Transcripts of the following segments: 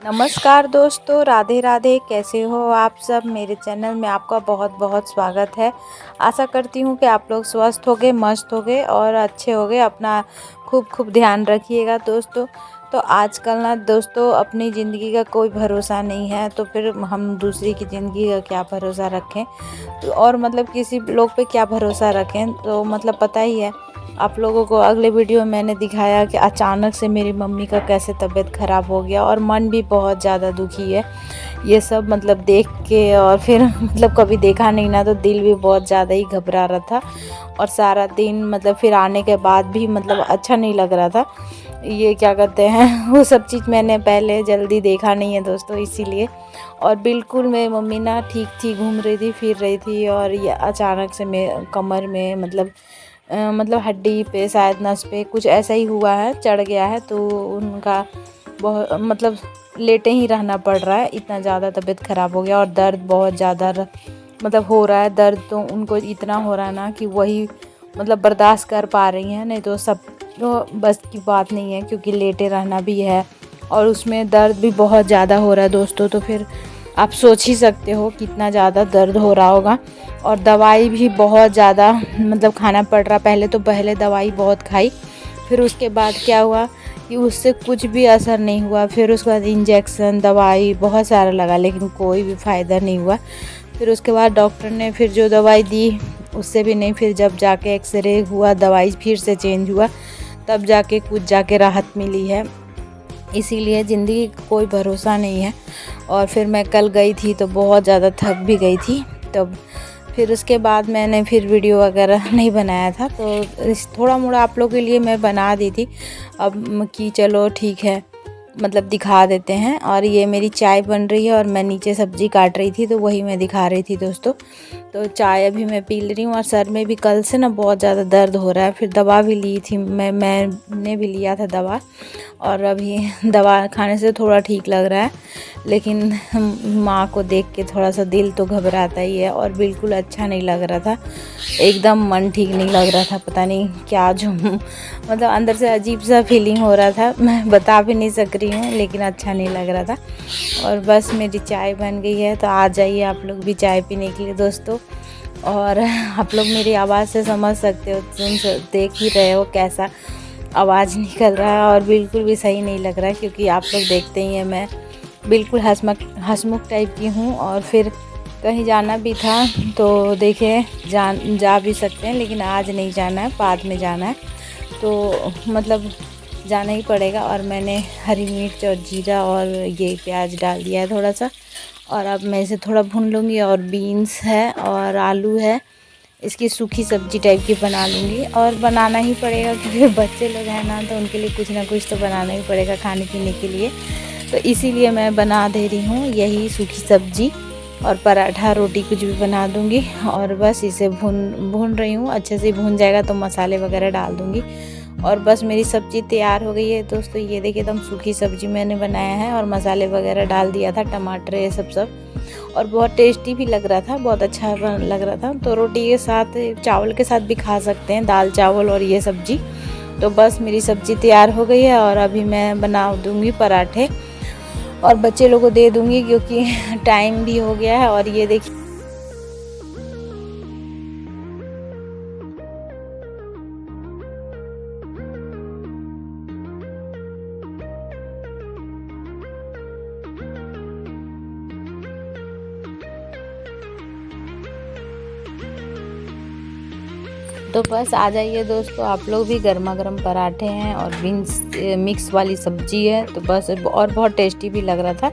नमस्कार दोस्तों, राधे राधे। कैसे हो आप सब। मेरे चैनल में आपका बहुत बहुत स्वागत है। आशा करती हूँ कि आप लोग स्वस्थ होगे, मस्त होगे और अच्छे होगे। अपना खूब खूब ध्यान रखिएगा दोस्तों। तो आजकल ना दोस्तों, अपनी ज़िंदगी का कोई भरोसा नहीं है, तो फिर हम दूसरी की ज़िंदगी का क्या भरोसा रखें। तो और मतलब किसी लोग पे क्या भरोसा रखें। तो मतलब पता ही है आप लोगों को। अगले वीडियो में मैंने दिखाया कि अचानक से मेरी मम्मी का कैसे तबीयत ख़राब हो गया और मन भी बहुत ज़्यादा दुखी है ये सब मतलब देख के। और फिर मतलब कभी देखा नहीं ना, तो दिल भी बहुत ज़्यादा ही घबरा रहा था। और सारा दिन मतलब फिर आने के बाद भी मतलब अच्छा नहीं लग रहा था। ये क्या कहते हैं वो सब चीज़ मैंने पहले जल्दी देखा नहीं है दोस्तों, इसीलिए। और बिल्कुल मेरी मम्मी ना ठीक थी, घूम रही थी, फिर रही थी, और ये अचानक से मेरे कमर में मतलब हड्डी पे शायद नस पे कुछ ऐसा ही हुआ है, चढ़ गया है। तो उनका बहुत मतलब लेटे ही रहना पड़ रहा है, इतना ज़्यादा तबीयत ख़राब हो गया। और दर्द बहुत ज़्यादा मतलब हो रहा है। दर्द तो उनको इतना हो रहा है ना कि वही मतलब बर्दाश्त कर पा रही हैं, नहीं तो सब तो बस की बात नहीं है, क्योंकि लेटे रहना भी है और उसमें दर्द भी बहुत ज़्यादा हो रहा है दोस्तों। तो फिर आप सोच ही सकते हो कितना ज़्यादा दर्द हो रहा होगा। और दवाई भी बहुत ज़्यादा मतलब खाना पड़ रहा। पहले दवाई बहुत खाई, फिर उसके बाद क्या हुआ कि उससे कुछ भी असर नहीं हुआ। फिर उसके बाद इंजेक्शन दवाई बहुत सारा लगा, लेकिन कोई भी फ़ायदा नहीं हुआ। फिर उसके बाद डॉक्टर ने फिर जो दवाई दी उससे भी नहीं। फिर जब जाके एक्सरे हुआ, दवाई फिर से चेंज हुआ, तब जाके कुछ जाके राहत मिली है। इसीलिए ज़िंदगी का कोई भरोसा नहीं है। और फिर मैं कल गई थी तो बहुत ज़्यादा थक भी गई थी। तब फिर उसके बाद मैंने फिर वीडियो वगैरह नहीं बनाया था, तो थोड़ा मोड़ा आप लोगों के लिए मैं बना दी थी अब कि चलो ठीक है, मतलब दिखा देते हैं। और ये मेरी चाय बन रही है और मैं नीचे सब्ज़ी काट रही थी, तो वही मैं दिखा रही थी दोस्तों। तो चाय अभी मैं पी रही हूँ। और सर में भी कल से ना बहुत ज़्यादा दर्द हो रहा है। फिर दवा भी ली थी मैंने भी लिया था दवा, और अभी दवा खाने से थोड़ा ठीक लग रहा है। लेकिन माँ को देख के थोड़ा सा दिल तो घबराता ही है। और बिल्कुल अच्छा नहीं लग रहा था, एकदम मन ठीक नहीं लग रहा था। पता नहीं क्या जो मतलब अंदर से अजीब सा फीलिंग हो रहा था, मैं बता भी नहीं सक रही हूँ, लेकिन अच्छा नहीं लग रहा था। और बस मेरी चाय बन गई है, तो आ जाइए आप लोग भी चाय पीने के लिए दोस्तों। और आप लोग मेरी आवाज़ से समझ सकते हो, देख ही रहे हो कैसा आवाज़ निकल रहा है। और बिल्कुल भी सही नहीं लग रहा है, क्योंकि आप लोग देखते ही हैं मैं बिल्कुल हंसमुख टाइप की हूँ। और फिर कहीं जाना भी था, तो देखिए जा भी सकते हैं, लेकिन आज नहीं जाना है, बाद में जाना है। तो मतलब जाना ही पड़ेगा। और मैंने हरी मिर्च और जीरा और ये प्याज डाल दिया है थोड़ा सा। और अब मैं इसे थोड़ा भून लूँगी। और बीन्स है और आलू है, इसकी सूखी सब्जी टाइप की बना लूँगी। और बनाना ही पड़ेगा, क्योंकि बच्चे लोग हैं ना, तो उनके लिए कुछ ना कुछ तो बनाना ही पड़ेगा खाने पीने के लिए। तो इसीलिए मैं बना दे रही हूँ यही सूखी सब्जी। और पराठा रोटी कुछ भी बना दूँगी। और बस इसे भून रही हूँ। अच्छे से भून जाएगा तो मसाले वगैरह डाल दूँगी। और बस मेरी सब्ज़ी तैयार हो गई है दोस्तों। ये देखिए एकदम सूखी सब्ज़ी मैंने बनाया है, और मसाले वगैरह डाल दिया था, टमाटर ये सब। और बहुत टेस्टी भी लग रहा था, बहुत अच्छा लग रहा था। तो रोटी के साथ, चावल के साथ भी खा सकते हैं, दाल चावल और ये सब्ज़ी। तो बस मेरी सब्ज़ी तैयार हो गई है, और अभी मैं बना दूँगी पराठे और बच्चे लोगों को दे दूँगी, क्योंकि टाइम भी हो गया है। और ये देखिए तो बस आ जाइए दोस्तों, आप लोग भी। गर्मा गर्म पराठे हैं और बीन्स मिक्स वाली सब्जी है, तो बस। और बहुत टेस्टी भी लग रहा था।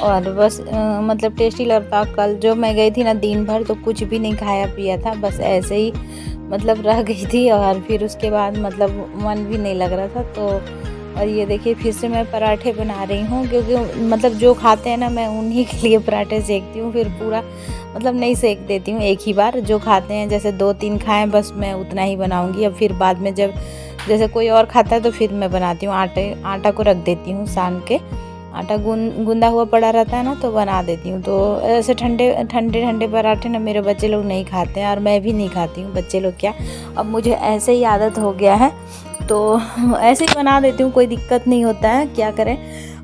और बस मतलब टेस्टी लग रहा था। कल जो मैं गई थी ना, दिन भर तो कुछ भी नहीं खाया पिया था, बस ऐसे ही मतलब रह गई थी। और फिर उसके बाद मतलब मन भी नहीं लग रहा था। तो और ये देखिए फिर से मैं पराठे बना रही हूँ, क्योंकि मतलब जो खाते हैं ना, मैं उन्हीं के लिए पराठे सेकती हूँ। फिर पूरा मतलब नहीं सेक देती हूँ एक ही बार। जो खाते हैं जैसे 2-3 खाएं, बस मैं उतना ही बनाऊँगी। अब फिर बाद में जब जैसे कोई और खाता है, तो फिर मैं बनाती हूँ। आटा को रख देती हूँ सान के। आटा गूंदा हुआ पड़ा रहता है ना, तो बना देती हूँ। तो ऐसे ठंडे ठंडे ठंडे पराठे ना मेरे बच्चे लोग नहीं खाते हैं, और मैं भी नहीं खाती हूँ। बच्चे लोग क्या, अब मुझे ऐसे ही आदत हो गया है तो ऐसे ही बना देती हूँ, कोई दिक्कत नहीं होता है, क्या करें।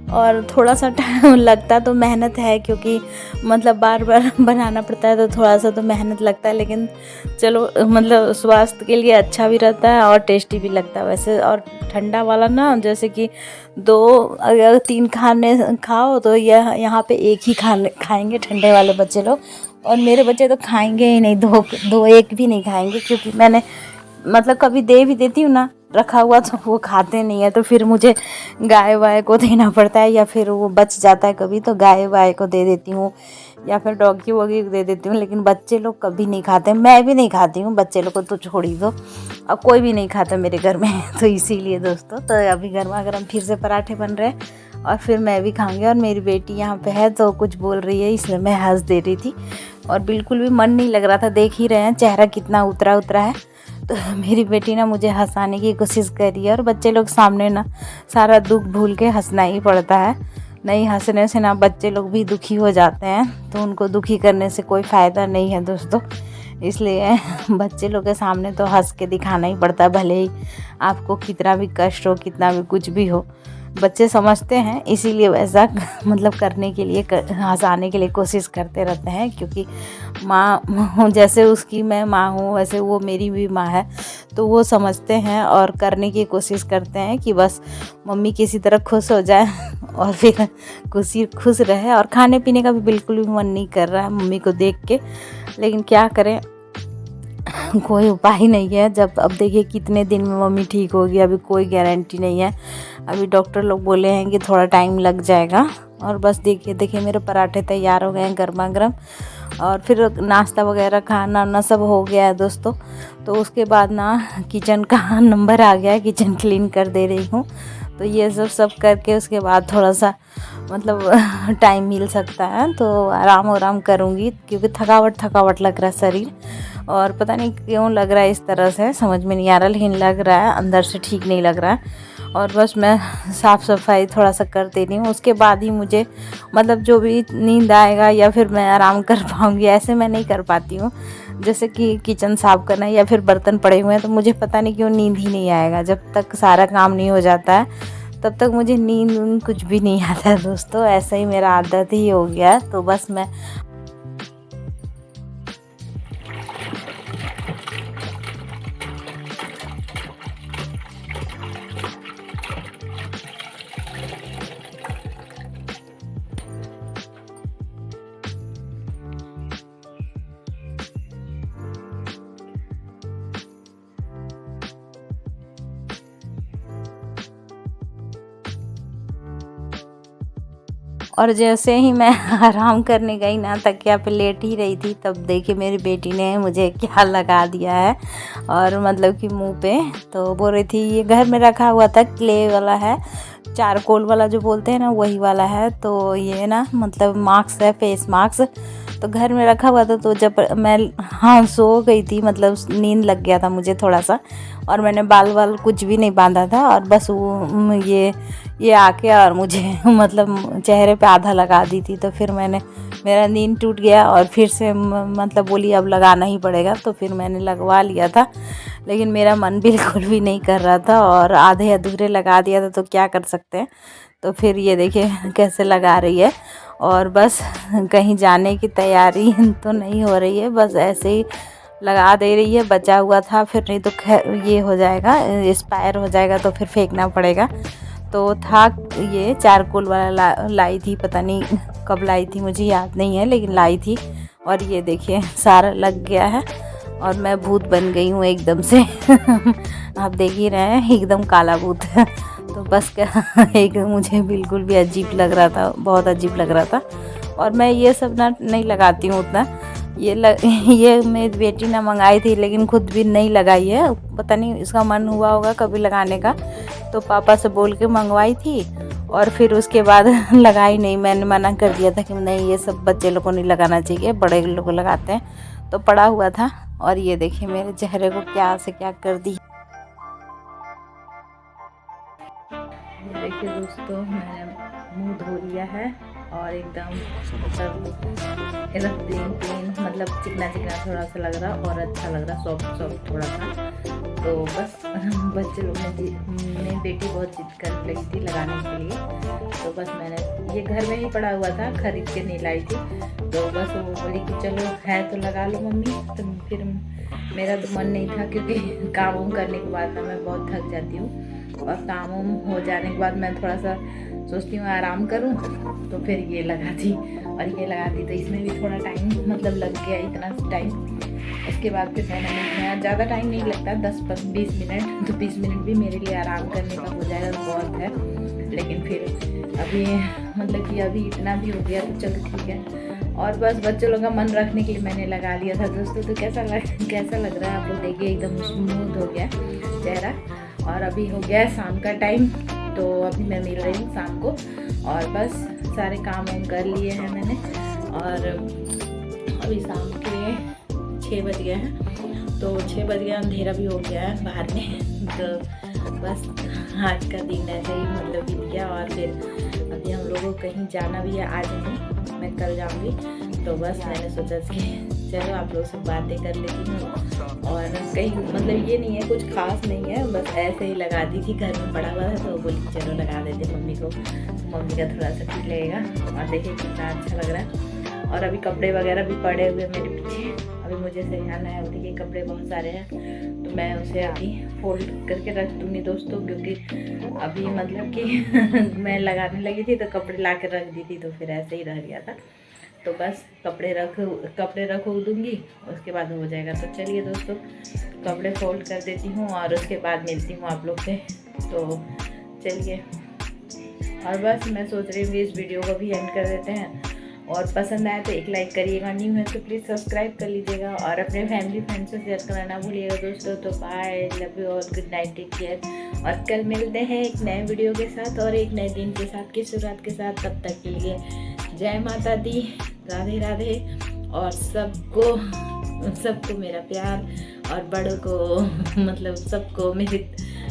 और थोड़ा सा टाइम लगता तो मेहनत है, क्योंकि मतलब बार बार बनाना पड़ता है, तो थोड़ा सा तो मेहनत लगता है, लेकिन चलो मतलब स्वास्थ्य के लिए अच्छा भी रहता है और टेस्टी भी लगता है वैसे। और ठंडा वाला ना, जैसे कि 2 अगर 3 खाने खाओ तो यह यहाँ पे एक ही खाने खाएंगे ठंडे वाले बच्चे लोग, और मेरे बच्चे तो खाएंगे ही नहीं, दो एक भी नहीं खाएंगे, क्योंकि मैंने मतलब कभी दे भी देती हूँ ना रखा हुआ तो वो खाते नहीं है, तो फिर मुझे गाय वाय को देना पड़ता है, या फिर वो बच जाता है कभी तो गाय वाय को दे देती हूँ, या फिर डॉगी वॉगी को दे देती हूँ। लेकिन बच्चे लोग कभी नहीं खाते, मैं भी नहीं खाती हूँ, बच्चे लोग को तो छोड़ ही दो, अब कोई भी नहीं खाता मेरे घर में। तो इसीलिए दोस्तों, तो अभी गर्मा गर्म फिर से पराठे बन रहे हैं और फिर मैं भी खाऊंगी। और मेरी बेटी यहाँ पे है तो कुछ बोल रही है, इसलिए मैं हंस दे रही थी, और बिल्कुल भी मन नहीं लग रहा था। देख ही रहे हैं चेहरा कितना उतरा उतरा है। तो मेरी बेटी ना मुझे हंसाने की कोशिश कर रही है, और बच्चे लोग सामने ना सारा दुख भूल के हंसना ही पड़ता है, नहीं हंसने से ना बच्चे लोग भी दुखी हो जाते हैं, तो उनको दुखी करने से कोई फ़ायदा नहीं है दोस्तों। इसलिए बच्चे लोग के सामने तो हंस के दिखाना ही पड़ता है, भले ही आपको कितना भी कष्ट हो, कितना भी कुछ भी हो, बच्चे समझते हैं, इसीलिए वैसा मतलब करने के लिए, हंसाने के लिए कोशिश करते रहते हैं। क्योंकि माँ जैसे उसकी मैं माँ हूँ, वैसे वो मेरी भी माँ है, तो वो समझते हैं और करने की कोशिश करते हैं कि बस मम्मी किसी तरह खुश हो जाए और फिर खुश रहे। और खाने पीने का भी बिल्कुल भी मन नहीं कर रहा है मम्मी को देख के, लेकिन क्या करें, कोई उपाय नहीं है। जब अब देखिए कितने दिन में मम्मी ठीक होगी, अभी कोई गारंटी नहीं है। अभी डॉक्टर लोग बोले हैं कि थोड़ा टाइम लग जाएगा। और बस देखिए मेरे पराठे तैयार हो गए हैं गर्मा गर्म, और फिर नाश्ता वगैरह खाना वाना सब हो गया है दोस्तों। तो उसके बाद ना किचन का नंबर आ गया है, किचन क्लीन कर दे रही हूँ। तो ये सब करके उसके बाद थोड़ा सा मतलब टाइम मिल सकता है, तो आराम करूँगी, क्योंकि थकावट लग रहा है शरीर, और पता नहीं क्यों लग रहा है इस तरह से, समझ में नहीं आ रहा, लेकिन लग रहा है अंदर से ठीक नहीं लग रहा है। और बस मैं साफ़ सफाई थोड़ा सा कर दे रही हूँ, उसके बाद ही मुझे मतलब जो भी नींद आएगा या फिर मैं आराम कर पाऊँगी, ऐसे मैं नहीं कर पाती हूँ। जैसे कि किचन साफ़ करना है या फिर बर्तन पड़े हुए हैं, तो मुझे पता नहीं क्यों नींद ही नहीं आएगा, जब तक सारा काम नहीं हो जाता है तब तक मुझे नींद कुछ भी नहीं आता है दोस्तों। ऐसा ही मेरा आदत ही हो गया है। तो बस मैं और जैसे ही मैं आराम करने गई ना, तकिया पे लेट ही रही थी, तब देखिए मेरी बेटी ने मुझे क्या लगा दिया है, और मतलब कि मुंह पे। तो बोल रही थी ये घर में रखा हुआ था, क्ले वाला है, चारकोल वाला जो बोलते हैं ना, वही वाला है। तो ये ना मतलब मास्क है, फेस मास्क, तो घर में रखा हुआ था। तो जब मैं हाँ सो गई थी, मतलब नींद लग गया था मुझे थोड़ा सा, और मैंने बाल कुछ भी नहीं बांधा था, और बस वो ये आके और मुझे मतलब चेहरे पे आधा लगा दी थी। तो फिर मेरा नींद टूट गया, और फिर से मतलब बोली अब लगाना ही पड़ेगा, तो फिर मैंने लगवा लिया था। लेकिन मेरा मन बिल्कुल भी नहीं कर रहा था, और आधे अधूरे लगा दिया था, तो क्या कर सकते हैं। तो फिर ये देखिए कैसे लगा रही है, और बस कहीं जाने की तैयारी तो नहीं हो रही है, बस ऐसे ही लगा दे रही है। बचा हुआ था, फिर नहीं तो ये हो जाएगा, एक्सपायर हो जाएगा, तो फिर फेंकना पड़ेगा। तो था ये चारकोल वाला लाई थी, पता नहीं कब लाई थी मुझे याद नहीं है, लेकिन लाई थी। और ये देखिए सारा लग गया है, और मैं भूत बन गई हूँ एकदम से। आप देख ही रहे हैं, एकदम काला भूत। तो बस एक मुझे बिल्कुल भी अजीब लग रहा था, बहुत अजीब लग रहा था। और मैं ये सब ना नहीं लगाती हूँ उतना, ये मेरी बेटी ने मंगाई थी, लेकिन खुद भी नहीं लगाई है, पता नहीं इसका मन हुआ होगा कभी लगाने का, तो पापा से बोल के मंगवाई थी, और फिर उसके बाद लगाई नहीं। मैंने मना कर दिया था कि नहीं ये सब बच्चे लोगों को नहीं लगाना चाहिए, बड़े लोग लगाते हैं। तो पड़ा हुआ था, और ये देखिए मेरे चेहरे को क्या से क्या कर दी। ये देखिए दोस्तों, मैंने मुंह धो लिया है, और एकदम एकदम क्लीन क्लीन, मतलब चिकना चिकना थोड़ा सा लग रहा और अच्छा लग रहा, सॉफ्ट सॉफ्ट थोड़ा सा। तो बस बच्चे लोग ने मेरी बेटी बहुत जिद कर लगी थी लगाने के लिए, तो बस मैंने ये घर में ही पड़ा हुआ था, खरीद के नहीं लाई थी। तो बस वो बोली कि चलो है तो लगा लो मम्मी। तो फिर मेरा तो मन नहीं था, क्योंकि काम वाम करने के बाद ना मैं बहुत थक जाती हूँ, और काम वाम हो जाने के बाद मैं थोड़ा सा सोचती हूँ आराम करूँ। तो फिर ये लगा दी, और ये लगा दी तो इसमें भी थोड़ा टाइम मतलब लग गया, इतना टाइम। उसके बाद फिर मैंने ज़्यादा टाइम नहीं लगता, 10-20 मिनट, तो 20 मिनट भी मेरे लिए आराम करने का हो जाएगा तो बहुत है। लेकिन फिर अभी मतलब कि अभी इतना भी हो गया तो चलो ठीक है। और बस बच्चों लोगं का मन रखने के लिए मैंने लगा लिया था दोस्तों। तो कैसा लग रहा है आप लोग देखिए, एकदम स्मूथ हो गया चेहरा। और अभी हो गया है शाम का टाइम, तो अभी मैं मिल रही हूँ शाम को, और बस सारे काम वाम कर लिए हैं मैंने। और अभी शाम के 6 बज गए हैं, तो 6 बज गया, अंधेरा भी हो गया है बाहर में। तो बस आज का दिन ऐसे ही मतलब बीत गया। और फिर अभी हम लोगों को कहीं जाना भी है, आज नहीं, मैं कल जाऊँगी। तो बस मैंने सोचा कि चलो आप लोग से बातें कर लेती हूँ। और कहीं मतलब ये नहीं है, कुछ खास नहीं है, बस ऐसे ही लगा दी थी, घर में पड़ा हुआ था तो बोली चलो लगा देते मम्मी को, मम्मी का थोड़ा सा ठीक लगेगा। और देखिए कितना अच्छा लग रहा है। और अभी कपड़े वगैरह भी पड़े हुए मेरे पीछे, अभी मुझे सरियाना है। देखिए कपड़े बहुत सारे हैं, तो मैं उसे अभी फोल्ड करके रख दूँगी दोस्तों, क्योंकि अभी मतलब कि मैं लगाने लगी थी तो कपड़े ला के रख दी थी, तो फिर ऐसे ही रह गया था। तो बस कपड़े रख दूँगी, उसके बाद हो जाएगा। तो चलिए दोस्तों, कपड़े फोल्ड कर देती हूँ और उसके बाद मिलती हूँ आप लोग से। तो चलिए, और बस मैं सोच रही हूँ इस वीडियो को भी एंड कर देते हैं। और पसंद आए तो एक लाइक करिएगा, न्यू है तो प्लीज़ सब्सक्राइब कर लीजिएगा, और अपने फैमिली फ्रेंड्स से शेयर करना ना भूलिएगा दोस्तों। तो bye, love you all, good night, take care. और कल मिलते हैं एक नए वीडियो के साथ और एक नए दिन के साथ की शुरुआत के साथ। तब तक के लिए जय माता दी, राधे राधे। और सबको मेरा प्यार, और बड़ों को मतलब सबको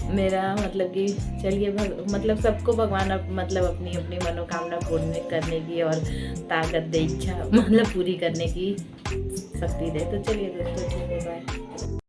मेरा मतलब कि चलिए मतलब सबको भगवान मतलब अपनी अपनी मनोकामना पूर्ण करने की और ताकत दे, इच्छा मतलब पूरी करने की शक्ति दे। तो चलिए दोस्तों, ठीक है, बाय।